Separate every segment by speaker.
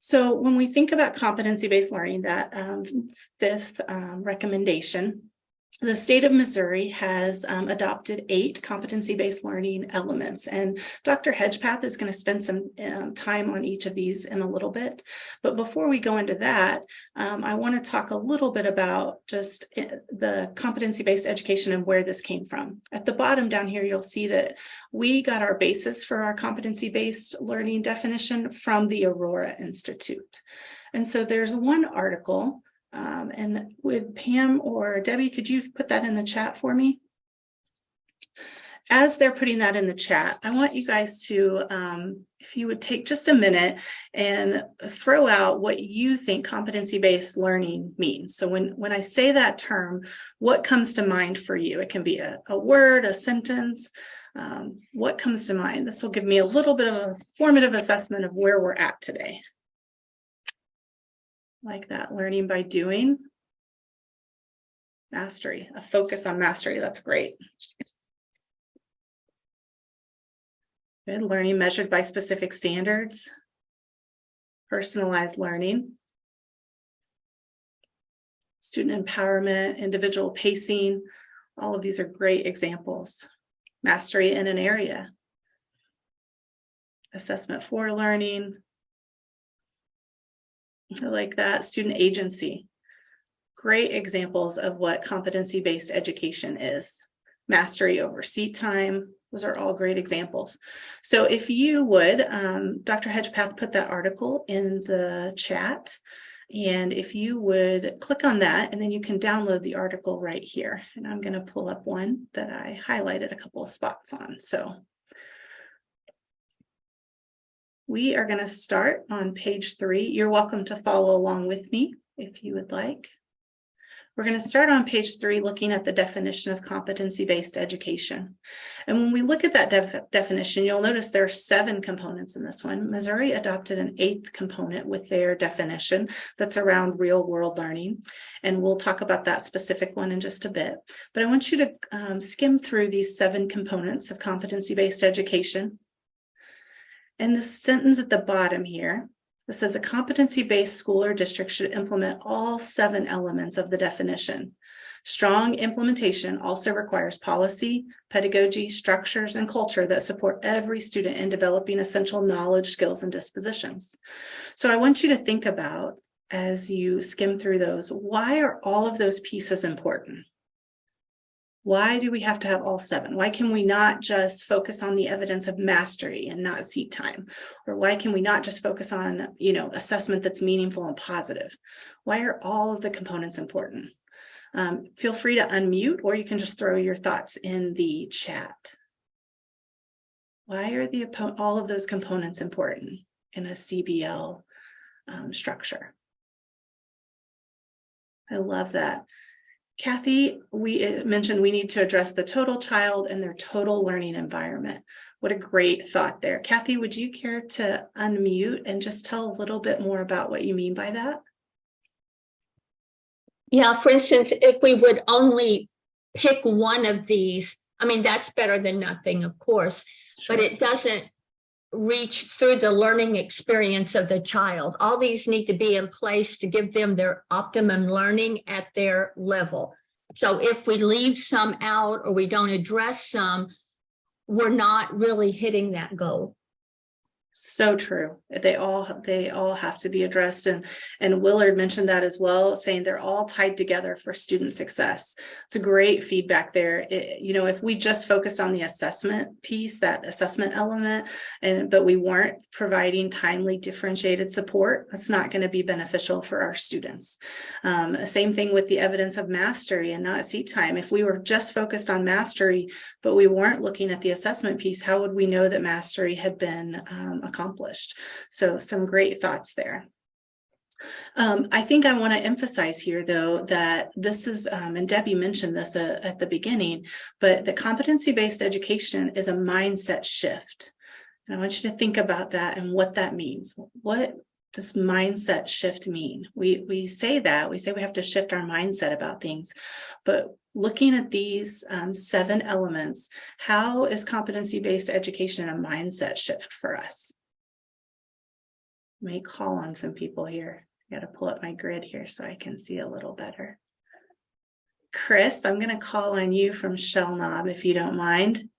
Speaker 1: So when we think about competency-based learning, that fifth recommendation, the state of Missouri has adopted 8 competency-based learning elements, and Dr. Hedgepath is going to spend some time on each of these in a little bit. But before we go into that, I want to talk a little bit about just the competency-based education and where this came from. At the bottom down here, you'll see that we got our basis for our competency-based learning definition from the Aurora Institute. And so there's one article. And would Pam or Debbie, could you put that in the chat for me? As they're putting that in the chat, I want you guys to, if you would take just a minute and throw out what you think competency-based learning means. So when I say that term, what comes to mind for you? It can be a word, a sentence. What comes to mind? This will give me a little bit of a formative assessment of where we're at today. Like that, learning by doing. Mastery, a focus on mastery, that's great. Good, learning measured by specific standards. Personalized learning. Student empowerment, individual pacing, all of these are great examples. Mastery in an area. Assessment for learning. I like that. Student agency. Great examples of what competency-based education is. Mastery over seat time. Those are all great examples. So if you would, Dr. Hedgepath put that article in the chat. And if you would click on that, and then you can download the article right here. And I'm going to pull up one that I highlighted a couple of spots on. So we are going to start on page 3. You're welcome to follow along with me if you would like. We're going to start on page 3 looking at the definition of competency-based education. And when we look at that definition, you'll notice there are 7 components in this one. Missouri adopted an 8th component with their definition that's around real-world learning. And we'll talk about that specific one in just a bit. But I want you to skim through these 7 components of competency-based education. And the sentence at the bottom here, it says a competency-based school or district should implement all 7 elements of the definition. Strong implementation also requires policy, pedagogy, structures, and culture that support every student in developing essential knowledge, skills, and dispositions. So I want you to think about, as you skim through those, why are all of those pieces important? Why do we have to have all 7? Why can we not just focus on the evidence of mastery and not seat time? Or why can we not just focus on, assessment that's meaningful and positive? Why are all of the components important? Feel free to unmute, or you can just throw your thoughts in the chat. Why are all of those components important in a CBL structure? I love that. Kathy, we mentioned we need to address the total child and their total learning environment. What a great thought there. Kathy, would you care to unmute and just tell a little bit more about what you mean by that?
Speaker 2: Yeah, for instance, if we would only pick one of these, I mean, that's better than nothing, of course, sure. But it doesn't reach through the learning experience of the child. All these need to be in place to give them their optimum learning at their level. So if we leave some out or we don't address some, we're not really hitting that goal.
Speaker 1: So true. They all have to be addressed, and Willard mentioned that as well, saying they're all tied together for student success. It's a great feedback there. If we just focused on the assessment piece, that assessment element, but we weren't providing timely differentiated support, that's not going to be beneficial for our students. Same thing with the evidence of mastery and not seat time. If we were just focused on mastery, but we weren't looking at the assessment piece, how would we know that mastery had been accomplished? So some great thoughts there. I think I want to emphasize here, though, that this is, and Debbie mentioned this at the beginning, but the competency-based education is a mindset shift. And I want you to think about that and what that means. What does mindset shift mean? We say we have to shift our mindset about things, but looking at these 7 elements, how is competency-based education a mindset shift for us? May call on some people here. I got to pull up my grid here so I can see a little better. Chris, I'm going to call on you from Shell Knob if you don't mind.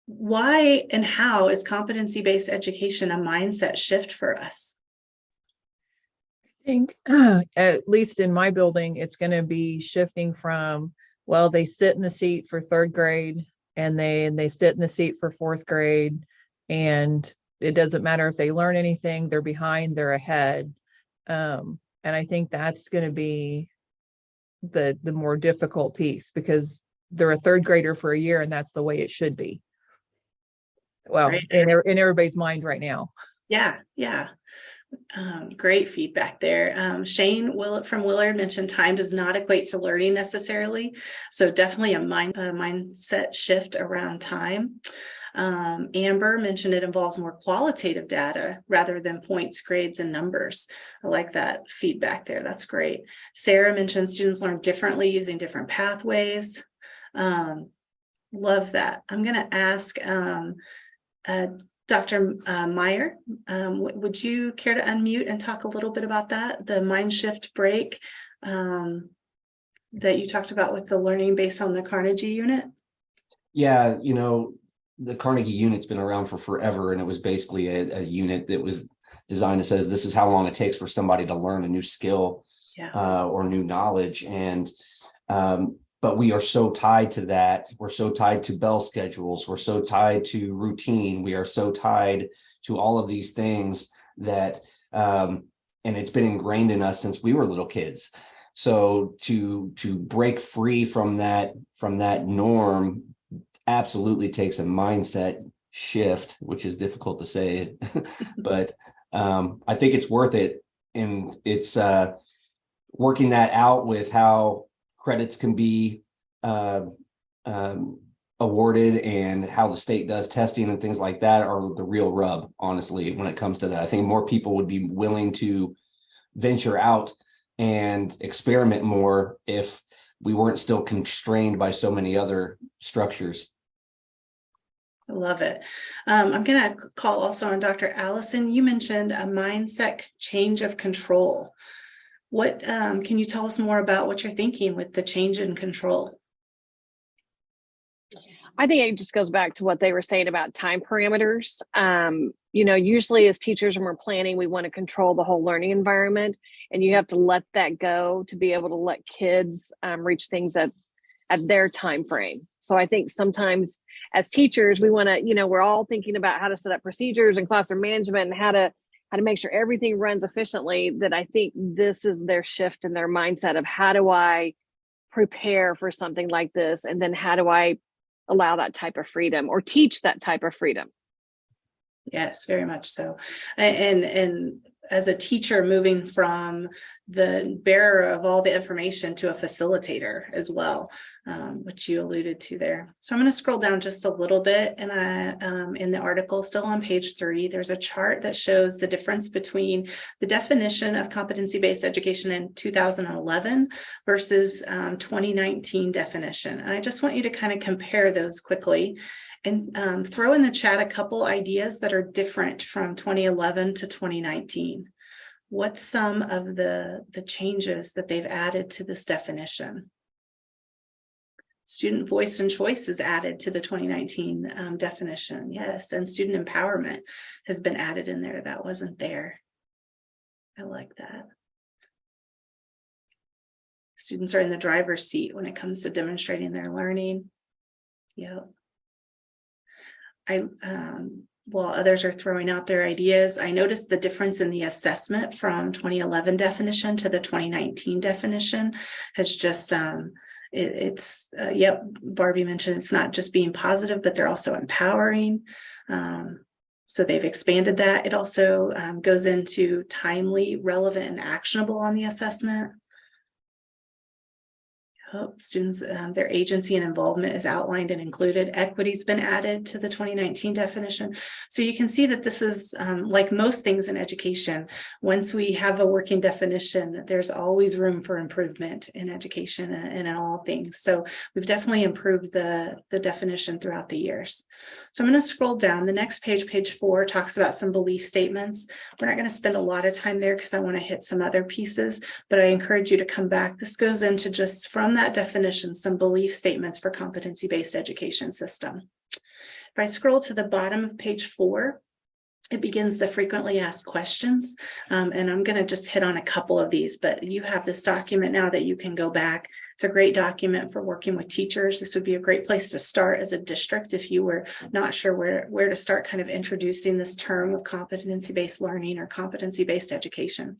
Speaker 1: Why and how is competency-based education a mindset shift for us?
Speaker 3: I think at least in my building, it's going to be shifting from, well, they sit in the seat for third grade and they sit in the seat for fourth grade, and it doesn't matter if they learn anything, they're behind, they're ahead. And I think that's going to be the more difficult piece, because they're a third grader for a year and that's the way it should be. Well,
Speaker 1: Right.
Speaker 3: in everybody's mind right now.
Speaker 1: Yeah. Great feedback there. Shane from Willard mentioned time does not equate to learning necessarily. So definitely a mindset shift around time. Amber mentioned it involves more qualitative data rather than points, grades, and numbers. I like that feedback there. That's great. Sarah mentioned students learn differently using different pathways. Love that. I'm going to ask Dr. Meyer, would you care to unmute and talk a little bit about that, the mind shift break that you talked about with the learning based on the Carnegie unit?
Speaker 4: Yeah, the Carnegie unit's been around for forever, and it was basically a unit that was designed that says this is how long it takes for somebody to learn a new skill or new knowledge. And but we are so tied to that. We're so tied to bell schedules. We're so tied to routine. We are so tied to all of these things that, and it's been ingrained in us since we were little kids. So to break free from that norm absolutely takes a mindset shift, which is difficult to say, but I think it's worth it. And it's working that out with how credits can be awarded and how the state does testing and things like that are the real rub, honestly, when it comes to that. I think more people would be willing to venture out and experiment more if we weren't still constrained by so many other structures.
Speaker 1: I love it. I'm going to call also on Dr. Allison. You mentioned a mindset change of control. What can you tell us more about what you're thinking with the change in control?
Speaker 5: I think it just goes back to what they were saying about time parameters. Usually as teachers, when we're planning, we want to control the whole learning environment, and you have to let that go to be able to let kids reach things at their time frame. So I think sometimes as teachers, we want to, we're all thinking about how to set up procedures and classroom management and how to make sure everything runs efficiently. That I think this is their shift in their mindset of how do I prepare for something like this, and then how do I allow that type of freedom or teach that type of freedom.
Speaker 1: Yes, very much so. And as a teacher, moving from the bearer of all the information to a facilitator as well, which you alluded to there. So I'm going to scroll down just a little bit, and in the article, still on page 3, there's a chart that shows the difference between the definition of competency-based education in 2011 versus 2019 definition. And I just want you to kind of compare those quickly and throw in the chat a couple ideas that are different from 2011 to 2019. What's some of the changes that they've added to this definition? Student voice and choice is added to the 2019 definition. Yes, and student empowerment has been added in there. That wasn't there. I like that. Students are in the driver's seat when it comes to demonstrating their learning. Yep. While others are throwing out their ideas, I noticed the difference in the assessment from 2011 definition to the 2019 definition has just, Barbie mentioned it's not just being positive, but they're also empowering. So they've expanded that. It also goes into timely, relevant, and actionable on the assessment. Hope students, their agency and involvement is outlined and included. Equity's been added to the 2019 definition. So you can see that this is like most things in education. Once we have a working definition, there's always room for improvement in education and in all things. So we've definitely improved the definition throughout the years. So I'm going to scroll down. The next page, page 4, talks about some belief statements. We're not going to spend a lot of time there because I want to hit some other pieces, but I encourage you to come back. This goes into just from that definition, some belief statements for competency-based education system. If I scroll to the bottom of page 4, it begins the frequently asked questions. And I'm going to just hit on a couple of these, but you have this document now that you can go back. It's a great document for working with teachers. This would be a great place to start as a district if you were not sure where to start kind of introducing this term of competency-based learning or competency-based education.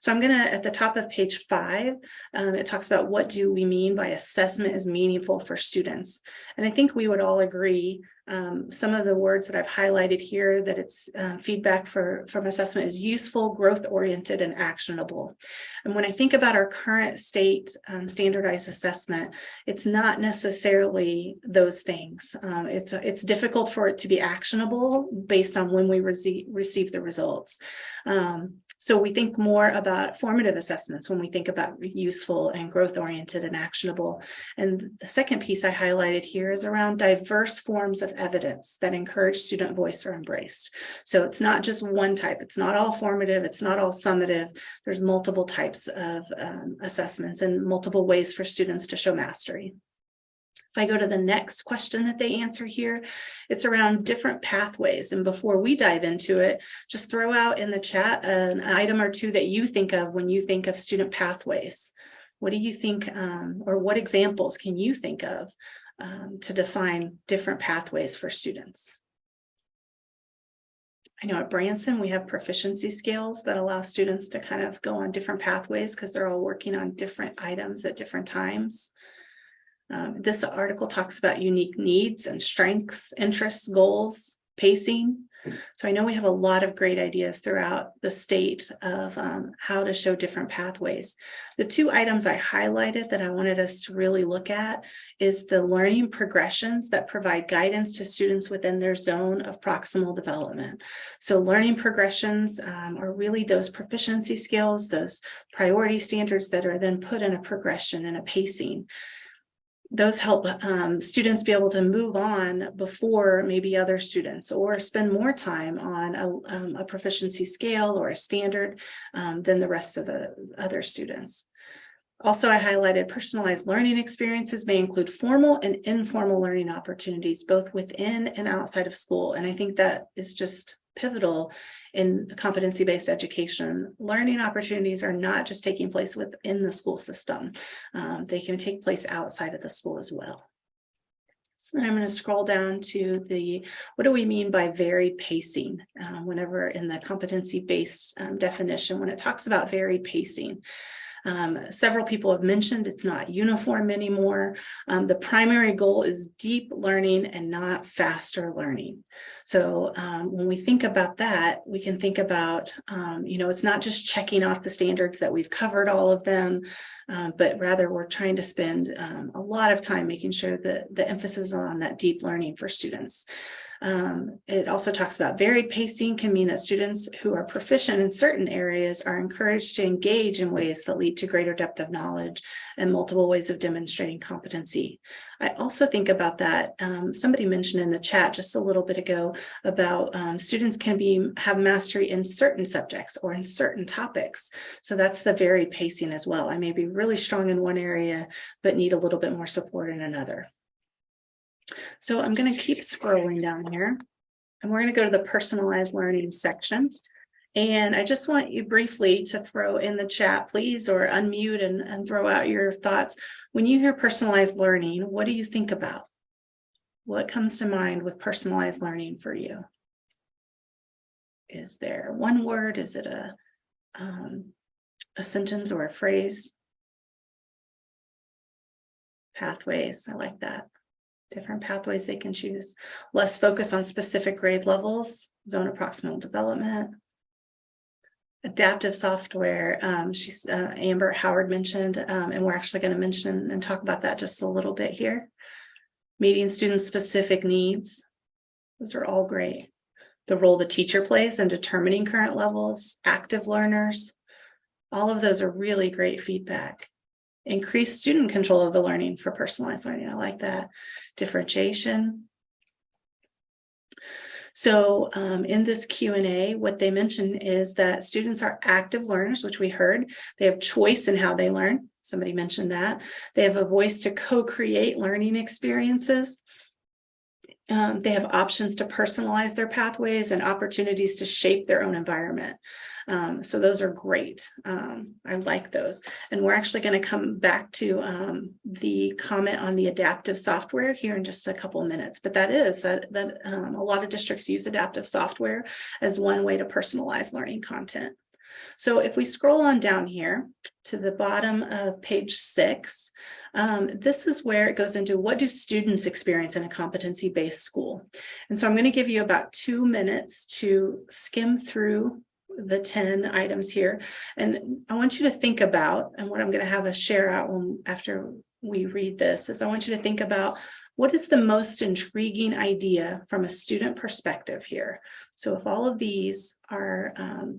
Speaker 1: So I'm going to, at the top of page 5, it talks about what do we mean by assessment is meaningful for students. And I think we would all agree some of the words that I've highlighted here, that it's feedback from assessment is useful, growth-oriented, and actionable. And when I think about our current state standardized assessment, it's not necessarily those things. It's difficult for it to be actionable based on when we receive the results. So we think more about formative assessments when we think about useful and growth-oriented and actionable. And the second piece I highlighted here is around diverse forms of evidence that encourage student voice or embraced. So it's not just one type. It's not all formative. It's not all summative. There's multiple types of assessments and multiple ways for students to show mastery. If I go to the next question that they answer here, it's around different pathways. And before we dive into it, just throw out in the chat an item or two that you think of when you think of student pathways. What do you think, or what examples can you think of to define different pathways for students? I know at Branson, we have proficiency scales that allow students to kind of go on different pathways because they're all working on different items at different times. This article talks about unique needs and strengths, interests, goals, pacing. So I know we have a lot of great ideas throughout the state of how to show different pathways. The 2 items I highlighted that I wanted us to really look at is the learning progressions that provide guidance to students within their zone of proximal development. So learning progressions are really those proficiency skills, those priority standards that are then put in a progression and a pacing. Those help students be able to move on before maybe other students, or spend more time on a proficiency scale or a standard than the rest of the other students. Also, I highlighted personalized learning experiences may include formal and informal learning opportunities, both within and outside of school. And I think that is just pivotal in competency-based education. Learning opportunities are not just taking place within the school system. They can take place outside of the school as well. So then I'm going to scroll down to what do we mean by varied pacing? Whenever in the competency-based definition, when it talks about varied pacing, several people have mentioned it's not uniform anymore. The primary goal is deep learning and not faster learning. So when we think about that, we can think about, it's not just checking off the standards that we've covered all of them, but rather we're trying to spend a lot of time making sure that the emphasis is on that deep learning for students. It also talks about varied pacing can mean that students who are proficient in certain areas are encouraged to engage in ways that lead to greater depth of knowledge and multiple ways of demonstrating competency. I also think about that. Somebody mentioned in the chat just a little bit ago about students can have mastery in certain subjects or in certain topics. So that's the varied pacing as well. I may be really strong in one area, but need a little bit more support in another. So I'm going to keep scrolling down here, and we're going to go to the personalized learning section. And I just want you briefly to throw in the chat, please, or unmute and throw out your thoughts. When you hear personalized learning, what do you think about? What comes to mind with personalized learning for you? Is there one word? Is it a sentence or a phrase? Pathways, I like that. Different pathways they can choose. Less focus on specific grade levels, zone of proximal development. Adaptive software, Amber Howard mentioned, and we're actually going to mention and talk about that just a little bit here. Meeting students' specific needs. Those are all great. The role the teacher plays in determining current levels, active learners, all of those are really great feedback. Increased student control of the learning for personalized learning. I like that. Differentiation. So in this Q&A, what they mention is that students are active learners, which we heard. They have choice in how they learn. Somebody mentioned that. They have a voice to co-create learning experiences. They have options to personalize their pathways and opportunities to shape their own environment. So those are great. I like those. And we're actually going to come back to the comment on the adaptive software here in just a couple of minutes. But that is that a lot of districts use adaptive software as one way to personalize learning content. So if we scroll on down here to the bottom of page 6, this is where it goes into what do students experience in a competency-based school. And so I'm going to give you about 2 minutes to skim through the 10 items here. And I want you to think about, and what I'm going to have us share out after we read this, is I want you to think about what is the most intriguing idea from a student perspective here? So if all of these are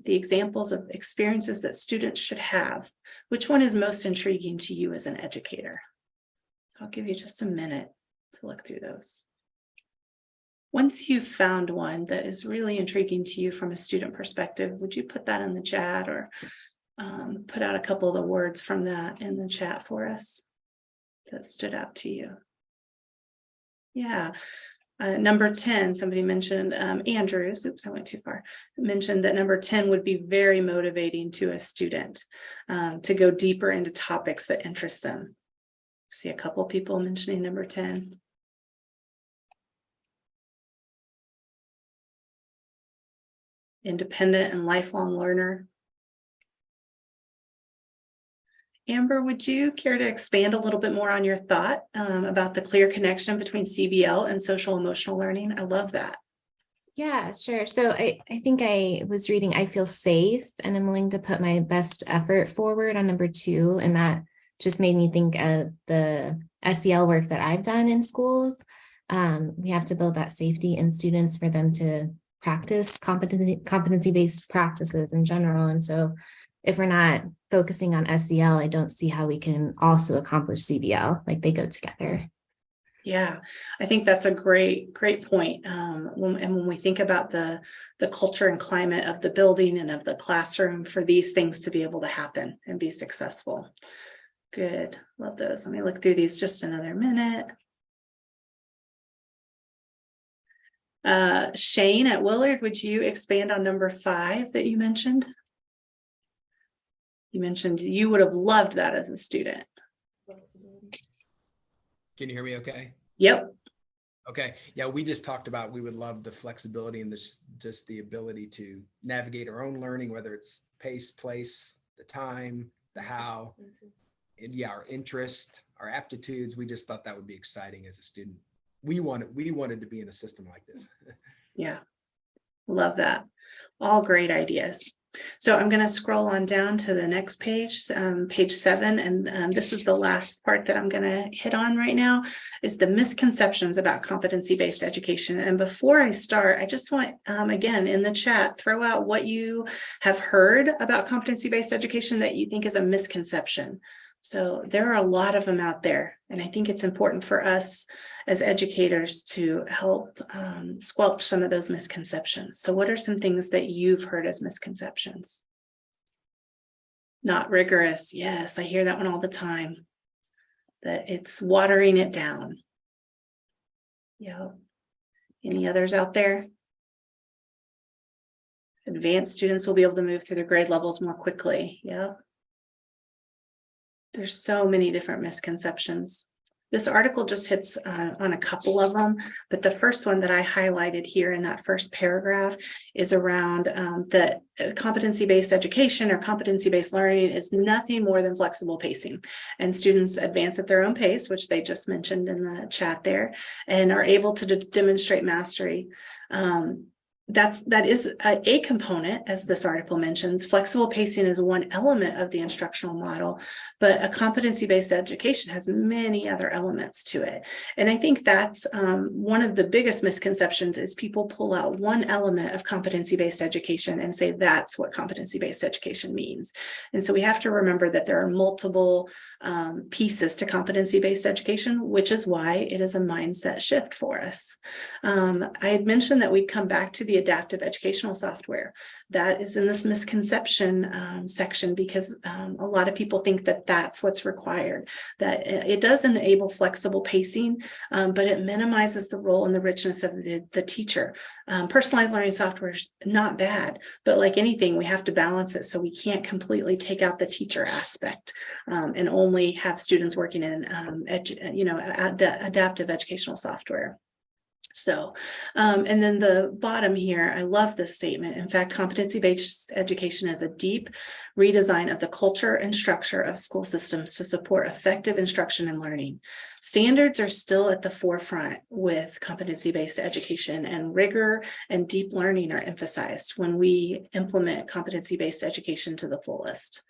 Speaker 1: the examples of experiences that students should have, which one is most intriguing to you as an educator? I'll give you just a minute to look through those. Once you've found one that is really intriguing to you from a student perspective, would you put that in the chat or put out a couple of the words from that in the chat for us that stood out to you? Yeah. Number 10, somebody mentioned Andrews, oops, I went too far, mentioned that number 10 would be very motivating to a student to go deeper into topics that interest them. See a couple people mentioning number 10. Independent and lifelong learner. Amber, would you care to expand a little bit more on your thought about the clear connection between CBL and social emotional learning? I love that.
Speaker 6: Yeah, sure. So I think I was reading, I feel safe and I'm willing to put my best effort forward on number 2. And that just made me think of the SEL work that I've done in schools. We have to build that safety in students for them to practice competency-based practices in general. And so if we're not focusing on SEL, I don't see how we can also accomplish CBL. Like they go together.
Speaker 1: Yeah, I think that's a great point. When we think about the culture and climate of the building and of the classroom for these things to be able to happen and be successful. Good, love those. Let me look through these just another minute. Shane at Willard, would you expand on number 5 that you mentioned? You mentioned you would have loved that as a student.
Speaker 7: Can you hear me okay?
Speaker 1: Yep.
Speaker 7: Okay. Yeah, we just talked about we would love the flexibility and just the ability to navigate our own learning, whether it's pace, place, the time, the how, and yeah, our interest, our aptitudes. We just thought that would be exciting as a student. We wanted to be in a system like this.
Speaker 1: Yeah, love that. All great ideas. So I'm going to scroll on down to the next page, page 7, and this is the last part that I'm going to hit on right now, is the misconceptions about competency-based education. And before I start, I just want, again, in the chat, throw out what you have heard about competency-based education that you think is a misconception. So there are a lot of them out there, and I think it's important for us as educators to help squelch some of those misconceptions. So what are some things that you've heard as misconceptions? Not rigorous. Yes, I hear that one all the time. That it's watering it down. Yeah. Any others out there? Advanced students will be able to move through their grade levels more quickly. Yeah. There's so many different misconceptions. This article just hits on a couple of them, but the first one that I highlighted here in that first paragraph is around the competency-based education or competency-based learning is nothing more than flexible pacing. And students advance at their own pace, which they just mentioned in the chat there, and are able to demonstrate mastery. that is a component, as this article mentions. Flexible pacing is one element of the instructional model, but a competency-based education has many other elements to it. And I think that's one of the biggest misconceptions is people pull out one element of competency-based education and say that's what competency-based education means. And so we have to remember that there are multiple pieces to competency-based education, which is why it is a mindset shift for us. I had mentioned that we'd come back to the adaptive educational software. That is in this misconception section, because a lot of people think that that's what's required, that it does enable flexible pacing, but it minimizes the role and the richness of the teacher. Personalized learning software is not bad, but like anything, we have to balance it. So we can't completely take out the teacher aspect and only have students working in adaptive educational software. So, and then the bottom here, I love this statement. In fact, competency-based education is a deep redesign of the culture and structure of school systems to support effective instruction and learning. Standards are still at the forefront with competency-based education, and rigor and deep learning are emphasized when we implement competency-based education to the fullest.